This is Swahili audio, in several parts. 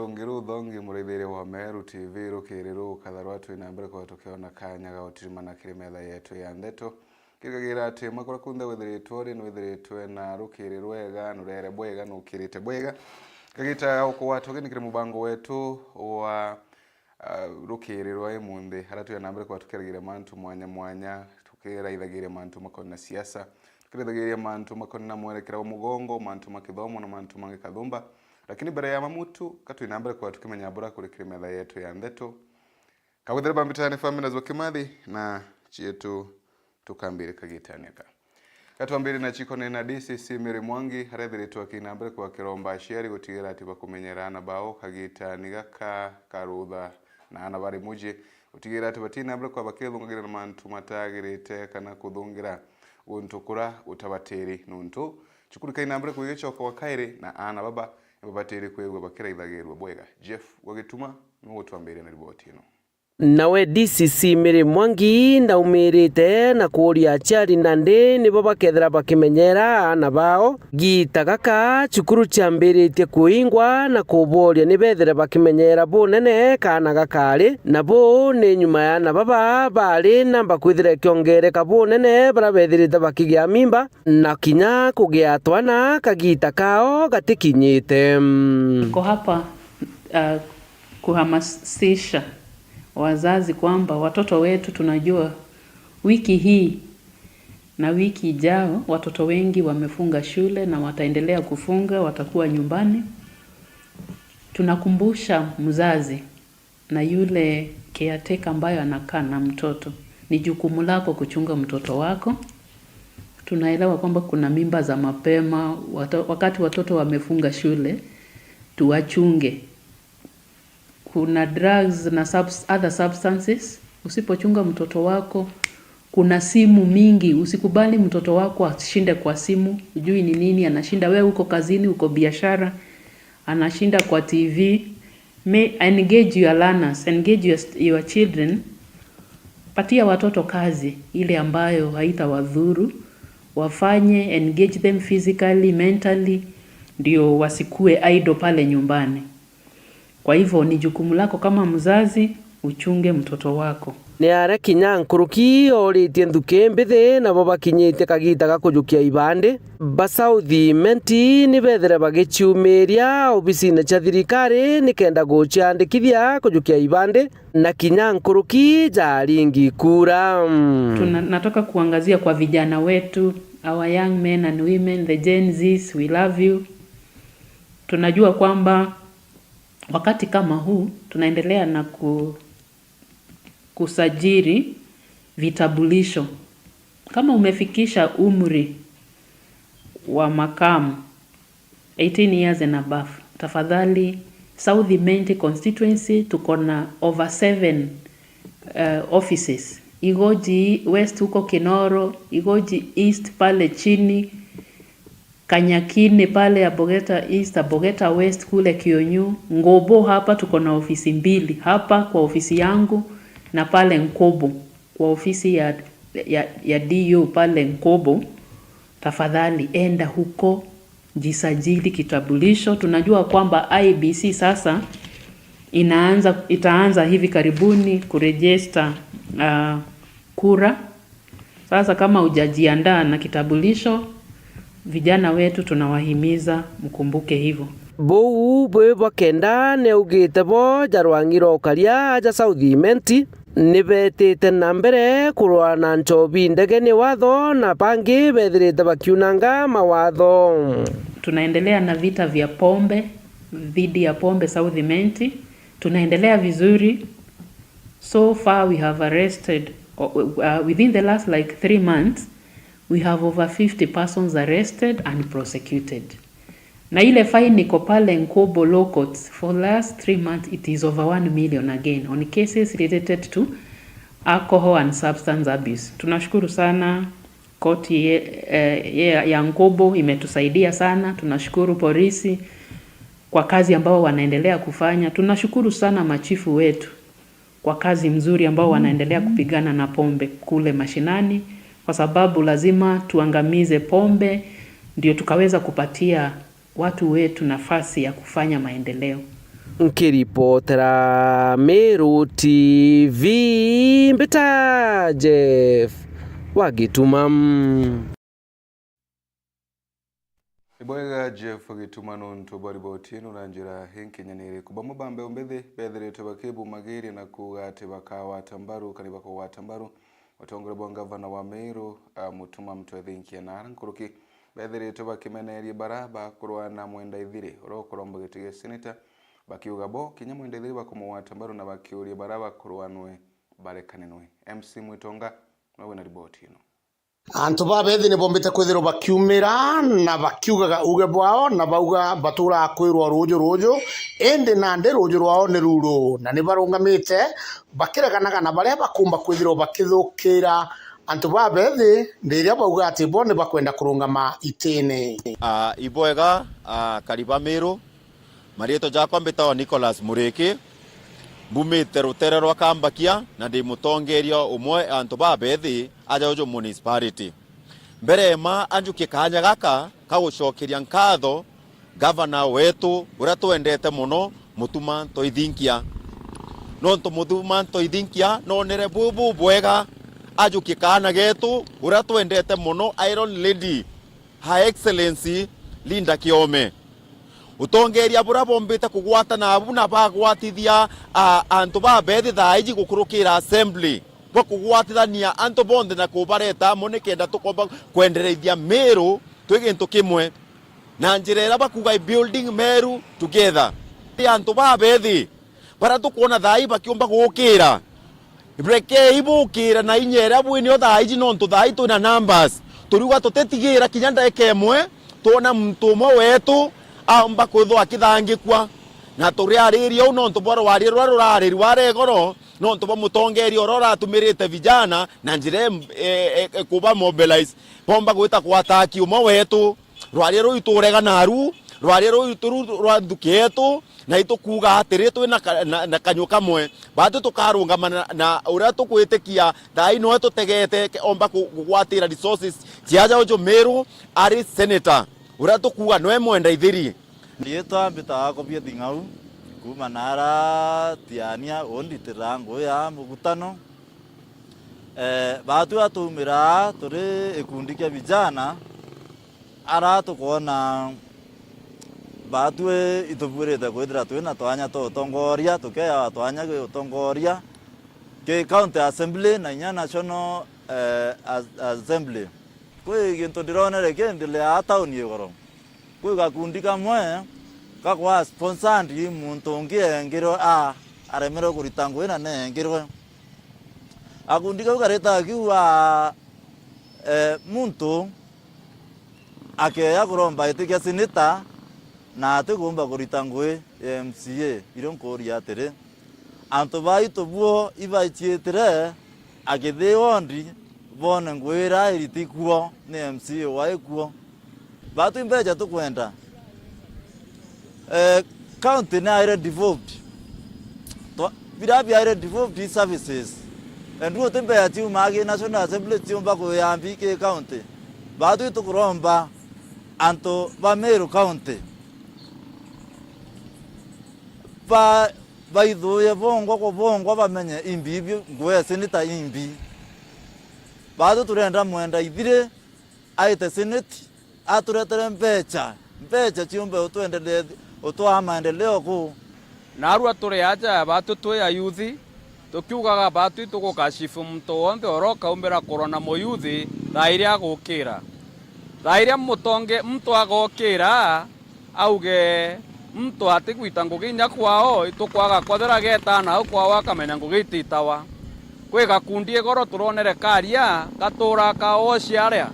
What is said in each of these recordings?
rungiru dhongi murithire wa Meru TV rukiriru katharwatu inambere kwa tukiona kanyaga utirimana kirimetha yetu ya ndeto kirigira ati makora kunda withiritwe ni withiritwe na rukiriru wega nurere bwega nukirite bwega kagita ukwatu ginikire mubango wetu wa rukiriru imunde haratu ya nambere kwa tukiragira mantu mwanya tukira ithagire mantu makona siasa tukiragira mantu makona mwerekera umugongo mantu makithomo na mantu mangikathumba lakini bara ya mamutu katu inambere kwa tukimenya bora kuri kirimetha yetu ya ndeto kawithira bambitane famina zo kimathi na chietu tukambire kagitaneka katu ambire na chikone na DCC Mary Mwangi harethiritwe akinambere kwa kiromba aciari gutigira ati bakumenyerana bao kagitaniga karutha na ana bari muje gutigira ati batinambere kwa bakithungagira na mantu matagirite kana kuthungira untukura utabateri nuntu chukurika inambere kugicoka wakaire na ana baba babateri kwegwa bakira ithagirwa bwega Jeff wagituma no twambire na riboti ino nawe DCC Mary Mwangi ndaumirite na kuria aciari nandi nibo bakethera bakimenyera ana bao gita gaka cukuru ciambiritie kuingwa na kuboria ni bethere bakimenyera bunene kana gakari nabo ni nyuma ya na baba bari namba kwithira kiongereka bunene bara bethirite bakigia mimba na kinya kugia twana kagita kao gatikinyite ko hapa kuhamasisha wazazi kwamba watoto wetu tunajua wiki hii na wiki ijao watoto wengi wamefunga shule na wataendelea kufunga, watakuwa nyumbani. Tunakumbusha mzazi na yule caretaker ambaye anakaa na mtoto, ni jukumu lako kuchunga mtoto wako. Tunaelewa kwamba kuna mimba za mapema, wakati watoto wamefunga shule, tuwachunge. Kuna drugs na other substances. Usipochunga mtoto wako, kuna simu mingi. Usikubali mtoto wako ashinde kwa simu. Ujui ni nini anashinda. Wewe uko kazini, uko biashara, anashinda kwa TV. Engage your learners, engage your children. Patia watoto kazi ile ambayo haitawadhuru. Wafanye, engage them physically, mentally, ndio wasikue idle pale nyumbani. Kwa hivyo ni jukumu lako kama mzazi uchunge mtoto wako. Ni are kinya nkuruki oritie nthuki mbithi na bo bakinyite kagita gakujukia ibande basauthi menti ni bethere bagichumiria obisine cha thirikari ni kenda guciandikithia kujukia ibande na kinya nkuruki jaringi kura. Tunataka kuangazia kwa vijana wetu, our young men and women, the Gen Zs, we love you. Tunajua kwamba wakati kama huu tunaendelea na kusajili vitambulisho. Kama umefikisha umri wa makamu 18 years and above, tafadhali South Menti constituency tuko na over 7 offices. Igoji West huko Kinoro, Igoji East pale chini, Kanyakine pale ya Bogeta East, Bogeta West kule Kionyu, Ngobo hapa tuko na ofisi mbili, hapa kwa ofisi yangu na pale Nkobo kwa ofisi ya DU pale Nkobo. Tafadhali enda huko, jisajili kitambulisho. Tunajua kwamba IBC sasa itaanza hivi karibuni kurejista kura. Sasa kama hujajiandaa na kitambulisho, vijana wetu tunawahimiza mkumbuke hivyo. Bou bwe bakenda ne ugite bo jarwangiro karia aja South Menti nibetete nambere kurwana nchobi ndege ni watho na pangi bethirite bakiunanga mawatho. Tunaendelea na vita vya pombe, dhidi ya pombe South Menti. Tunaendelea vizuri. So far we have arrested within the last like 3 months we have over 50 persons arrested and prosecuted. Na ile fine iko pale Nkobo law courts for last 3 months it is over 1 million again on cases related to alcohol and substance abuse. Tunashukuru sana koti ya Nkobo imetusaidia sana. Tunashukuru polisi kwa kazi ambao wanaendelea kufanya. Tunashukuru sana machifu wetu kwa kazi mzuri ambao wanaendelea kupigana na pombe kule mashinani, kwa sababu lazima tuangamize pombe ndio tukaweza kupatia watu wetu nafasi ya kufanya maendeleo. nkiripotera Meru TV mbita Jeff Wagitumam. Iboiga Jeff Gituma nuntu boribotinu na njira hinkinyanire kubamu bambe ombethe betherete bakibu magiri na kugate bakawa tambaru kaniba kwa tambaru watongore bo gavana wa Meru Mutuma Mtwethinkia na nkuruki betherete bakimenerie baraba kurwana mwenda ithire orokorombo gitige senator bakiuga bo kinya mwenda ithire bakomo tambaru na bakiuria baraba kurwanwe barekanenwe MC Mwitonga nawe na riboti ino. Antu babethi ni bombete kwithiro bakiumira na bakiugaga uge bwao na bauga batura kwirwa rujo ende nande rujo rwao ni ruro na ni barungamite bakireganaga na baria bakumba kwithiro bakithukira antu babethi ndiria bauga ati bo ni bakwenda kurungama itene. Iboega kariba Meru marieto jakwa mbetawa Nicholas Mureki mbumite rutere rwa Kambakia na ndi mutongerio umwe antu babethi aja ujo municipality mbere ma anjuke kanya gaka kagucokeria nkatho governor wetu uria twendete muno Mutuma Mtwethinkia nonto Mutuma Mtwethinkia nonere bubu bwega ajuke kana getu uria twendete muno Iron Lady Her Excellency Linda Kiome utongeria bura bombite kugwata na abuna bagwatithia antu babethi thaiji gukurukira assembly bakugwatithania antu bonde na kubareta munikenda tukomba kwendereithia Meru twigintu kimwe na njirera bakuga building Meru together antu babethi bara tukuona thai bakiumba gukira breke ibukira na inyera bwini thaiji nontu thai tuna numbers turiwa tutetigira kinya ndeke imwe tuona mtumo wetu amba kwithwa akithangikwa na turiaririo nontu bora wari rwarari waregoro nontu bo mutongerio rora tumirite vijana na njire kuba mobilize bomba gwita kwataki umo wetu rwari ruiturega naru rwari ruituru rwandukietu na itukuga atiri twi na kanyuka mwe batu tukarungama na uria tukwitikia thai no tutegete omba kugwatira resources ciaja ujo Meru ari senator uria tukuga no mwenda ithiri ndieta mbita kopia thingau kuma nara tiania onditira ngo ya mugutano batu atumira turi ikundi kia vijana ara tukona batu itubirite kwithira twina twanya tutongoria tukeya twanya gutongoria ke county assembly na nya national assembly kwe gintu ndironere kendile atauni igoro kwe gakundi kamwe kakwa sponsor ndi muntu ngie ngiro aremero kuritangwe na ne ngiro akundi kareta kiwa muntu akeya kuromba itikia sinita na ategomba kuritangwe MCA ironkoria tere anto baito buo ibaichietire agetheondi bone ngwira iritikuo ne MCA waikuo batu imbeja tukwenda county na ire devolved to birabi ire devolved services and what imbeja ti umagi national assembly ti umba ko yambi ke county batu tukuromba anto ba Meru county ba baithuye bongo ko bongo bamenye imbibi ngwe senita imbi batu turenda mwenda ithire aite senate aturetere mbecha chiumbe utwendelee utwa maendeleo ku narua turi aja batu twi ayuthi tukiugaga batu tukukashifu mtu wonde oroka umbira korona moyuthi thairia gukira thairia mutonge mtu agokira auge mtu atigwita nguginya kwao itukwaga kwathera getana au kwao akamenya ngugititawa kwi gakundi goro turonere karia gatura kao ciaria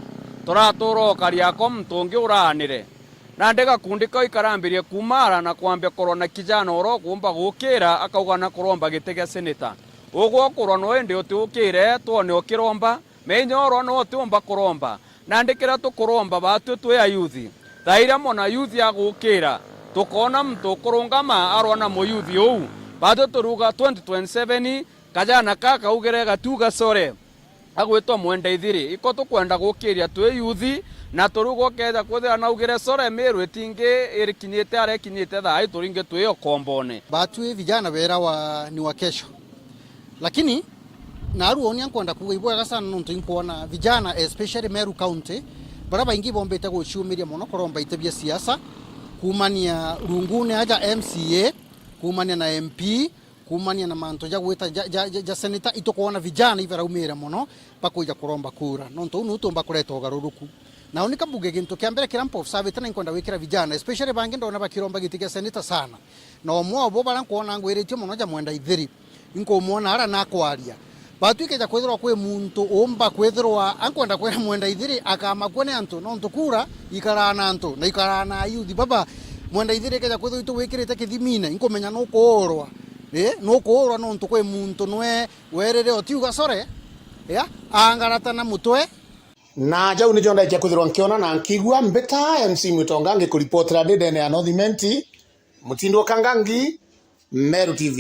turatura karia ko mtungi uranire na ndega kundi ko ikarambirie kumara na kwambia korona kijana oro kumba gukira akauga na kuromba gitege senator ugwo korona wende utukire tuone ukiromba menyo oro no tumba kuromba na ndikira tukuromba batu twi ayuthi thaira mona youth ya gukira tukona mtu kurungama arona moyuthi ou batu turuga 2027 kajana kaka ugere gatuga sore agwitwo mwenda ithiri iko tukwenda gukiria twi yuthi na turugo keza kwithira naugire sore miru itingi irikinyite arekinyite thai turinge twi kombone batwi vijana bera ni wa kesho, lakini naru oni ankwenda kuibwa sana nonto inkuona vijana especially Meru County baraba ingi bombete gucumiria muno koromba itebia siasa kumania rungune aja MCA kumania na MP kumania na manto ja gwita ja senator itokuona vijana ivera umira muno pakuja kuromba kura nonto unu utomba kureta ugaruruku na unika mbuge gintu kiambere kirampo sabe tena inkonda wikira vijana especially bangi ndona bakiromba gitiga senator sana no mwo bo barankuona ngwiritio muno ja mwenda ithiri inko muona ara nakwaria batu ikeja kwethirwa kwe muntu omba kwethirwa ankwenda kwera mwenda ithiri akama kwene antu nonto kura ikarana antu na ikarana yuthi baba mwenda ithiri ikeja kwethirwa itu wikirite kithimine inkomenya no kuorwa no kuorwa nonto kwe muntu nwe werere otiuga sore angarata na mutwe na jau ni jonda kwithirwa nkiona na nkigwa mbeta MC Mutonga ngikuripotera ndene ya Northimenti Mutindo Kangangi Meru TV.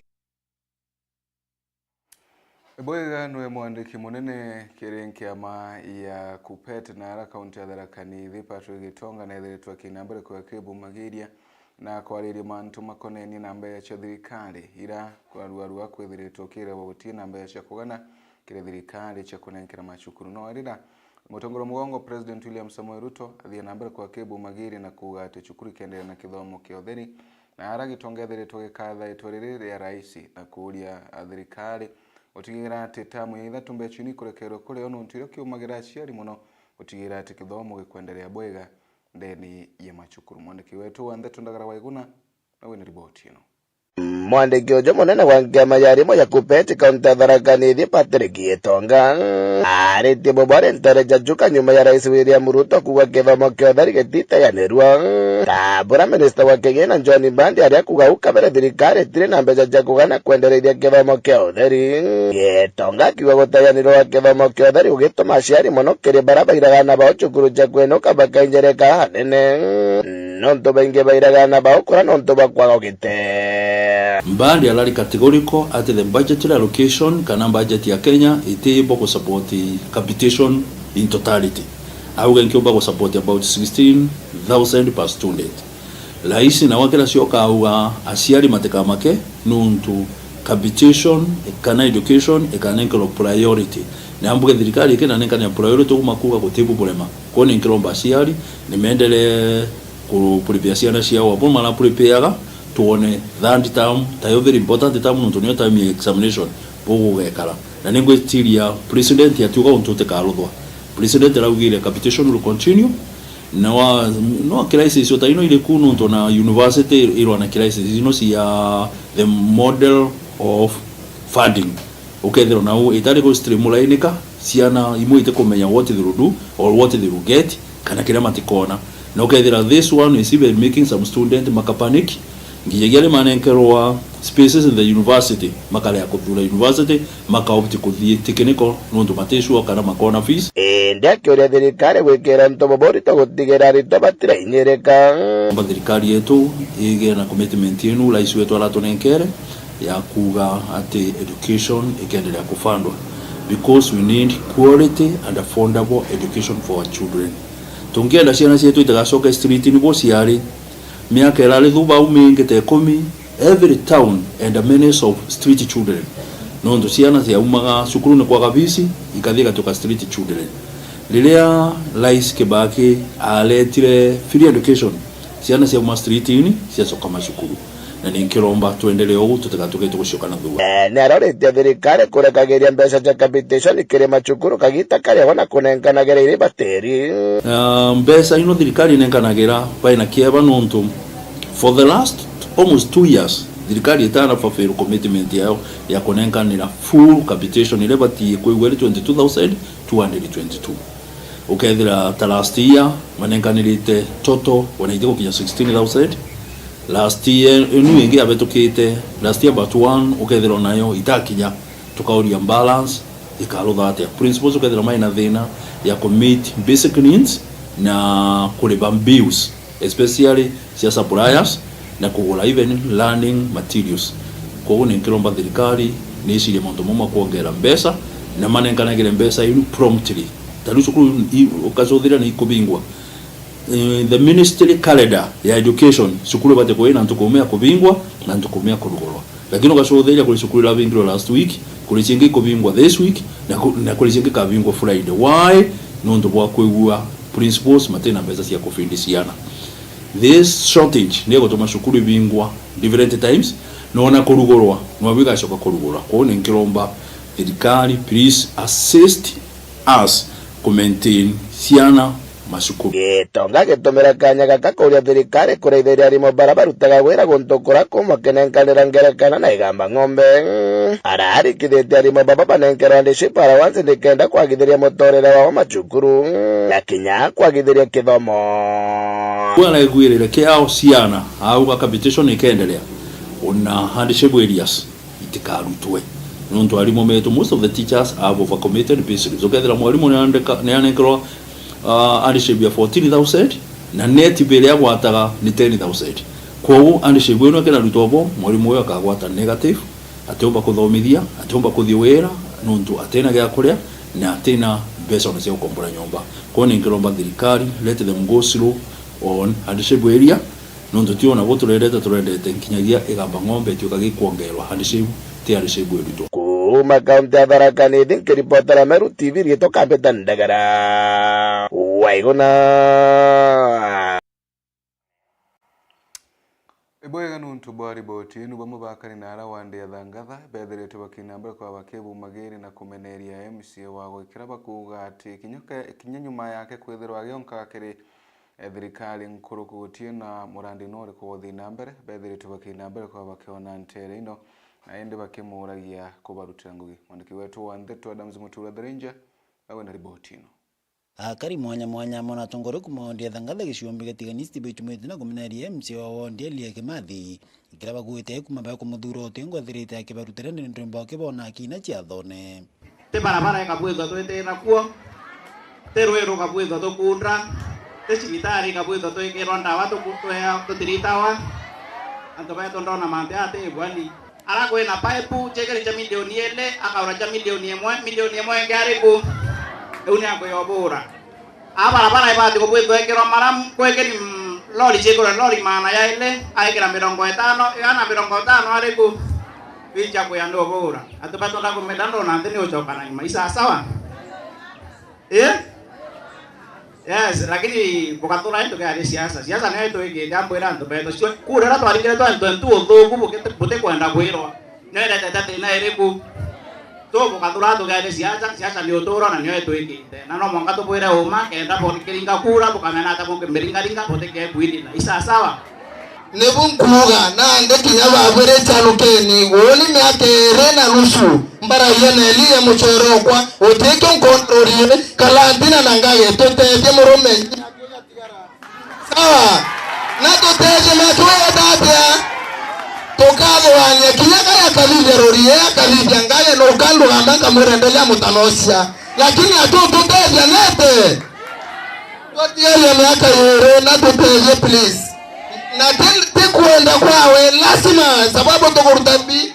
Bwega nwe mwandiki munene kiama ya KUPPET na ara kaunti ya Tharaka Nithi Patrick Gitonga na ethiritwe kinambere kwa Kibu Magiria na kwariria mantu makoneni na mbeya cia thirikari ira kwaruarua kwithiritwe kire wogutie na mbeya cia kugana kire thirikari cia kunenkera macukuru no arira mutongoro mugongo President William Samoei Ruto athie na mbere kwa Kibu Magiria na kuga ati cukuru kenderia na kithomo kia utheri na ara Gitonga ethiritwe gikatha itwariri ria rais na kuria thirikari utigira ati tamu ya ithatu mbe chini kurekerwo kuri ono ntiro kiumagira aciari muno utigira ati kithomo gikwenderea bwega ndeni ya macukuru. Mwandiki wetu wa Ndeto Ndagara Waiguna na wina ripoti ino. Mwandiki ujo munene wa kiama ya rimo ya KUPPET kaunti ya Tharaka Nithi Patrick Gitonga arĩtie bobore ntereja juka nyuma ya rais William Ruto kuga kithomo kia utheri gititeyanirwo tambura minista wa kigina John Mbadi aria kuga ukabere thirikari tire na mbeca cia kugana kwendereithia kithomo kia utheri. Gitonga akiuga guteyanirwo wa kithomo kia utheri ugituma aciari muno kiri barabairaga na bao cukuru cia kwinuka bakainjereka hanene nonto baingi bairaga na bao kura nonto bakwaga gite. Mbadi alari categorical at the budgetary allocation kana budget ya Kenya itibo ku support capitation in totality. Auga nkiomba ku support about 16,000 per student. Laisi na wakela sioka auga asiari mateka make nuntu capitation kana education kana nkelo priority. Na ambuke thirikari kena nenka ni priority kumakuga kutibu bulema. Koni nkilomba asiari nimeendele ku prepare siana cia wa bomo na prepare tuone that term tayo very important term nuntu ni time ya examination bogo gekala na ningo tiria president ya tuga untote karuthwa president raugire capitation will continue no crisis yota ino ile kunu nto na university ilo na crisis ino si ya the model of funding ukethero na itari go streamlineika siana imo ite komenya what they will do or what they will get kana kila matikona no ukethero this one is even making some student makapanic ngiyegele manenkerwa spaces in the university makale ya kudula university makaopti kuthie technical nundu mateshu kana makona fees ndeke uri thirikari gwikira ntobobori to gutigera rito batira inyereka thirikari yetu ige na commitment yenu rais wetu alatonenkere ya kuga ati education ikendelea kufundwa because we need quality and affordable education for our children. Tungienda ciana cietu itagacoka street ni bociari miaka irari thuba umingi te 10 every town and a menace of street children nondo ciana cia umaga cukuru ni kwa kabisi ikathia gatuka street children lilia rais Kibaki aletire free education ciana cia uma street ini cia soka macukuru na ninkiromba tuendelee ugu tutakatuke tukushoka na thuba na rorete thirikari kurekageria mbeca cia capitation ikire macukuru kagita kare wana kunenkanagira ire bateri mbeca ino thirikari nenkanagira baina kieba nonto for the last almost 2 years thirikari itana fulfill commitment yao ya kunenkanira full capitation ile bati kuigwele 22,222 ukethira last year manenkanirite total wanaiteko kinya 16,000 last year inu ingi abetukite last year but one ukethira nayo itakinya tukauria balance ikarutha atia principles ukethira maina thina ya commit basic needs na kulipa bills especially cia suppliers na kugula even learning materials kwa hiyo nikilomba thirikari ni ishire mondo moma kuongera mbeca na manenkanagire mbesa inu promptly taru cukuru ukacuthira ni ikubingwa the ministry calendar ya education cukuru bate kuina ntukumia kubingwa na ntukumia kurugorwa lakini ukacuthira kuri cukuru la bingiro last week kuri cingi kubingwa this week na kuri cingi kabingwa Friday. Why? Nondu bwa kwigua principals matena mbesa cia kufindiciana. This shortage niyo gutuma cukuru bingwa different times nona kurugorwa no bigacoka kurugorwa ko ni nkiromba thirikari please assist us to maintain ciana masukuru gitonga gitumira kanya gaka kuria thirikari kureithiria arimo bara barutaga wira guntukura kumakenenkanira ngerekana na igamba ng'ombe ararikithitie arimo baba banenkerwa leadership allowance nikenda kwagithiria mutorere wao macukuru na kinya kwagithiria kithomo wana igwirire kiao ciana auga competition ikendelea una handship areas itikarutwe nontu arimo metu most of the teachers have overcommitted basically ukethira mwalimu ni anenkerwa handship ya 14,000 na net bill ya gwataga ni 10,000 kwao handship ino kena rutobo mwalimu uyo akagwata negative atomba kuthomithia atomba kuthia wira nontu atena gya kuria na atena mbeca ona cia gukombora nyumba kwao ni nkiromba thirikari let them go slow on handship area nontu tiona turendete nkinyagia igamba ng'ombe tiuka gikuongerwa handship ti handship eruto kuma kaunti ya Tharaka Nithi nkiripotera Meru TV rieto Kambeta Ndagara waigona Eboyega nuntu bwari botinu bamwe bakari nara wande ya Thangatha betherete bakinambira kwa bakebu magere na kumeneria MCA wago ikiraba kuga ati kinya nyuma yake kwethirwa gionka kiri thirikari nkuru kugutie na murandi nori kugothi nambere betherete bakinambira kwa bakiona ntere ino na ende bakimuragia kubarutira ngugi mwandiki wetu wa Ndeto Adams Mutura the Ranger awe na ripoti ino akari mwanya mona tongoro kumondia Thangatha giciombe gatiganisti bitumite na kumeneria MC wa wondi Elia Kimathi ikiraba kuite kumaba kumuthuro tengo thirite akibarutira ni ndrimbo kibona kina cia thone te barabara ikabwithwa twite na kuo te rwero kabwithwa tukundra te cibitari kabwithwa twikirwa ndawa tukutwea tutiritawa antu baito ndona mante ate bwani ara kwena pipe chekeri cha milioni ele akaura cha milioni 1 ngari ku une akoyobura abarabara ibati kubwithwa ikirwa maram kwekeri lori chekora lori mana ya ile aikira 50 igana 50 ari ku bicha kuyando bura atubato ndako medando na ndeni ochokana maisha sawa yes lakini bukatura ito kaya siasa na ito iki jambo ira ndo beto sio kurera to alikira to ndo ndogo bote kwenda kwirwa nenda tata na erebu to bukatura to kaya siasa ndio toro na nyo ito iki na no monga to kwira uma kenda bo kiringa kura bukamena ta bonge meringa bote ke bwidi na isa sawa nebunkuga na ndekinya babere chalukeni woni myakere na nusu mbara yene liye muchorokwa oteke nkontrolire kalantina nangaye toteje murume sawa na toteje matwe datia tokado wanye kinyaka ya kalije rorie kalije ngaye no kando amanga murendelea mutanosia lakini atototeje nete totiele myaka yere na toteje please na kuenda kwawe lazima sababu tokurutambi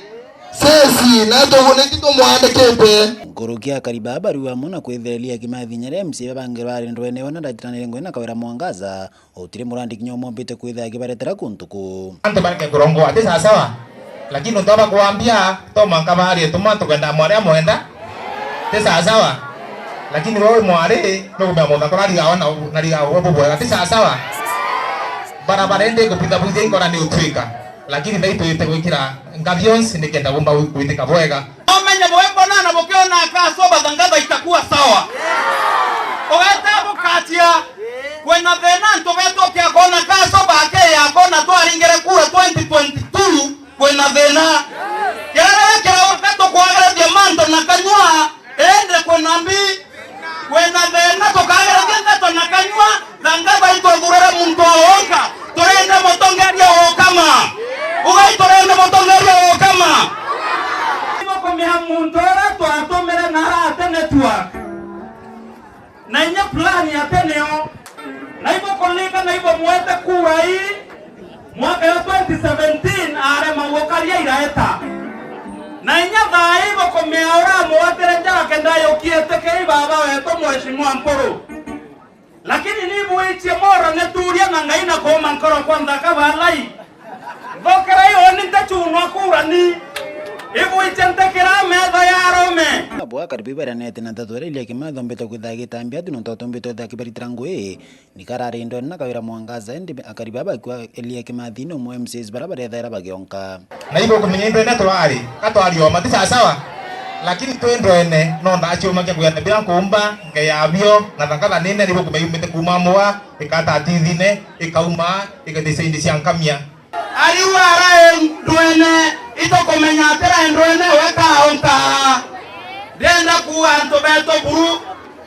sesi na tokunekito mwande kepe Ngorokia kariba barua muna kwetherelia Kimathi nyere MC babangirwa ari ndwene ona ndatirane ngwena kawira mwangaza otire murandi kinyomo mbite kwetha kibaretera kuntuku ante barke kurongo ate sawa lakini ndoba kuambia to mankabari tuma tukenda mware mwenda te sawa lakini wewe mware no kumemona kwa na liga wobo bora ate sawa barabara ende kupita buzi ingora ni utwika lakini ndai tuite gwikira ngavions nikenda gomba kuitika bwega omenya bwembo na bokiona akasoba Thangatha itakuwa sawa ogeta bukatia kwena thena ntobeto kia kona kasoba ake ya kona to aringere kura 2022 kwena thena kera wakato kwagera diamante na kanywa ende kwena mbi kwena thena to kagera diamante na kanywa Thangatha itogurere muntu onka torende motongeria okama ugai torende motongeria okama iboko meha muntu ora to atomera na ate network na nya plan ya teneo na iboko lika na ibo mwete kura hii mwaka ya 2017 are mawokaria iraeta na inya thaibo kumiaura muwatere njara kendayo kiete kei baba wetu mheshimiwa Mpuru lakini nibu ichi mora neturia na ngaina koma nkoro kwanza kabalai dhokera hiyo nitachunwa kurani ibu ichentekera metha ya Rome Abwa karibibara nete na tatore ile kimadho mbeto kuthagita ambiatu no toto mbeto da kibaritrango nikarare ndo na kawira mwangaza ndi akaribaba kwa ile kimadhino mo MCs barabara thera bagionka na ibo kumenye internet wari katwari o mati sawa lakini twendo ene no ndacho make kuyane bila kumba ngeyabio na thangala nene ibo kumeyumite kumamwa ikata tithine ikauma ikadise siankamia aliwara ndwene itokomenya atera ndwene weka onka denda kuwa antobeto buru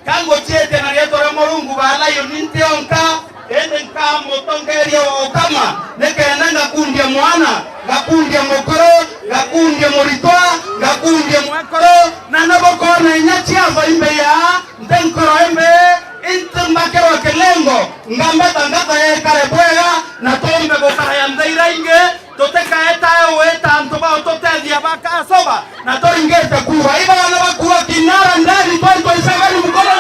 kango chiete na rietore morungu bala yoninte onka ende nkamo tongeria okama nekena ngakundia mwana ngakundia mokoro ngakundia moritwa ngakundia mwekoro na nabokona inyachia vaimbe ya ntenkoro embe intumbakero kelengo ngambata ngata ye karebwega na tombe bokaya ndaira inge toteka etayo eta ntoba ototedia baka soba na toringete kuwa iba na bakuwa kinara ndani 2027 mkono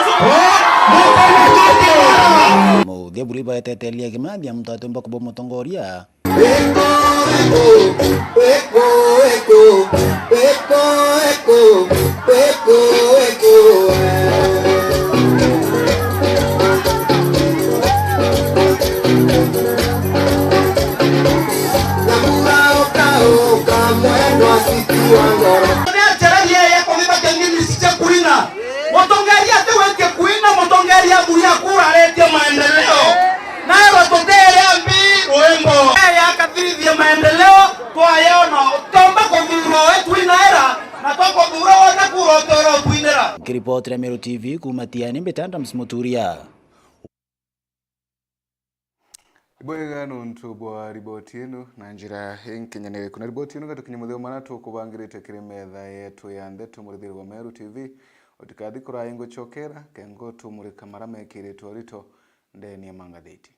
mo de buri ba tetelia kimadia mtoto mbako bomotongoria motongeria buya kura lete maendeleo na watotere ambi uembo ya kadiri maendeleo kwa yona tomba kwa buro wetu inaera na toko buro na kurotoro kuinera kiripoti ya Meru TV kumatiani betanda msimoturia Ibwega nuntu bwa riboti inu na njira inkinyanire kuna riboti inu gatukinya mutheo manatu kubangirite kiri metha yetu ya ndeto murithiri wa Meru TV otikadi kuraingo chokera kengo tumurika marame kiri torito ndeni ya mangatheti